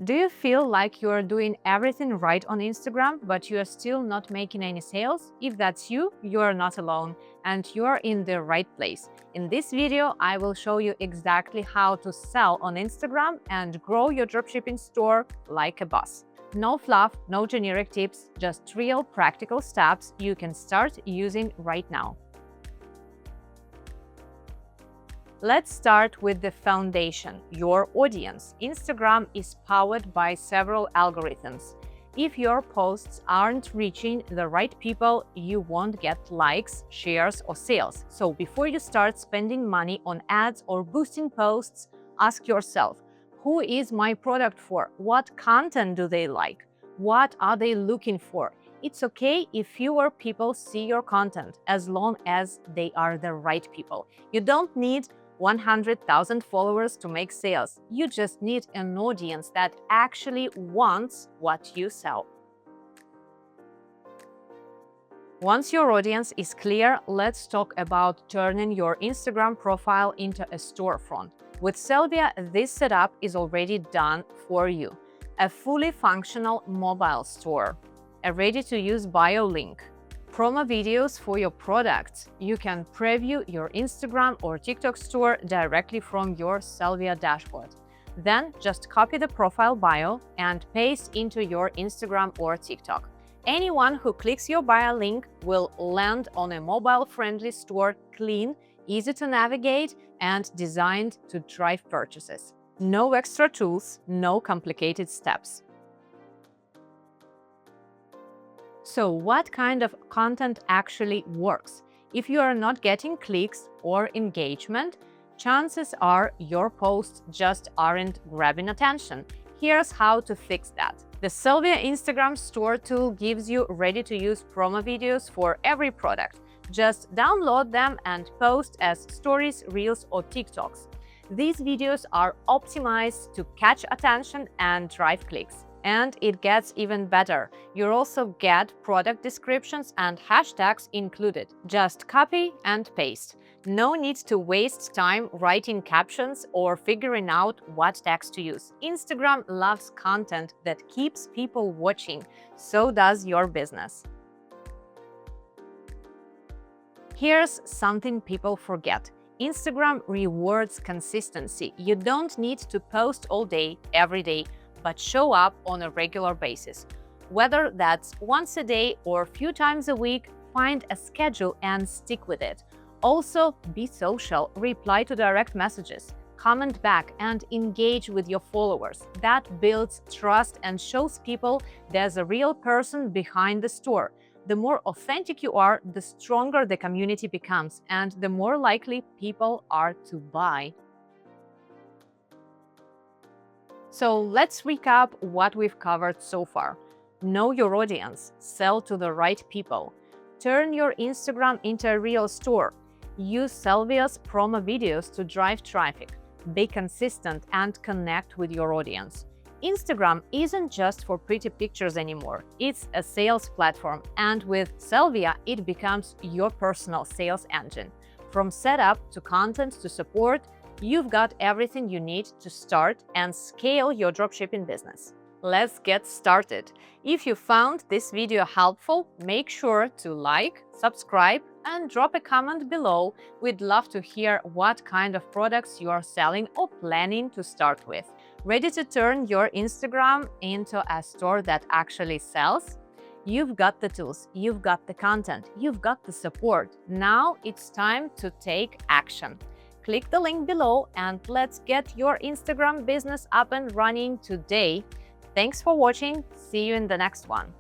Do you feel like you are doing everything right on Instagram, but you are still not making any sales? If that's you, you are not alone and you are in the right place. In this video, I will show you exactly how to sell on Instagram and grow your dropshipping store like a boss. No fluff, no generic tips, just real practical steps you can start using right now. Let's start with the foundation, your audience. Instagram is powered by several algorithms. If your posts aren't reaching the right people, you won't get likes, shares, or sales. So before you start spending money on ads or boosting posts, ask yourself, who is my product for? What content do they like? What are they looking for? It's okay if fewer people see your content, as long as they are the right people. You don't need 100,000 followers to make sales. You just need an audience that actually wants what you sell. Once your audience is clear, let's talk about turning your Instagram profile into a storefront. With Sellvia, this setup is already done for you. A fully functional mobile store, a ready-to-use bio link, promo videos for your products. You can preview your Instagram or TikTok store directly from your Sellvia dashboard. Then just copy the profile bio and paste into your Instagram or TikTok. Anyone who clicks your bio link will land on a mobile-friendly store, clean, easy to navigate, and designed to drive purchases. No extra tools, no complicated steps. So what kind of content actually works? If you are not getting clicks or engagement, chances are your posts just aren't grabbing attention. Here's how to fix that. The Sellvia Instagram Store tool gives you ready-to-use promo videos for every product. Just download them and post as stories, reels, or TikToks. These videos are optimized to catch attention and drive clicks. And it gets even better. You also get product descriptions and hashtags included. Just copy and paste. No need to waste time writing captions or figuring out what text to use. Instagram loves content that keeps people watching. So does your business. Here's something people forget. Instagram rewards consistency. You don't need to post all day, every day, but show up on a regular basis. Whether that's once a day or a few times a week, find a schedule and stick with it. Also, be social, reply to direct messages, comment back, and engage with your followers. That builds trust and shows people there's a real person behind the store. The more authentic you are, the stronger the community becomes, and the more likely people are to buy. So let's recap what we've covered so far. Know your audience, sell to the right people, turn your Instagram into a real store, use Sellvia's promo videos to drive traffic, be consistent and connect with your audience. Instagram isn't just for pretty pictures anymore, it's a sales platform, and with Sellvia, it becomes your personal sales engine. From setup to content to support, you've got everything you need to start and scale your dropshipping business. Let's get started. If you found this video helpful, make sure to like, subscribe, and drop a comment below. We'd love to hear what kind of products you are selling or planning to start with. Ready to turn your Instagram into a store that actually sells? You've got the tools, you've got the content, you've got the support. Now it's time to take action. Click the link below and let's get your Instagram business up and running today. Thanks for watching. See you in the next one.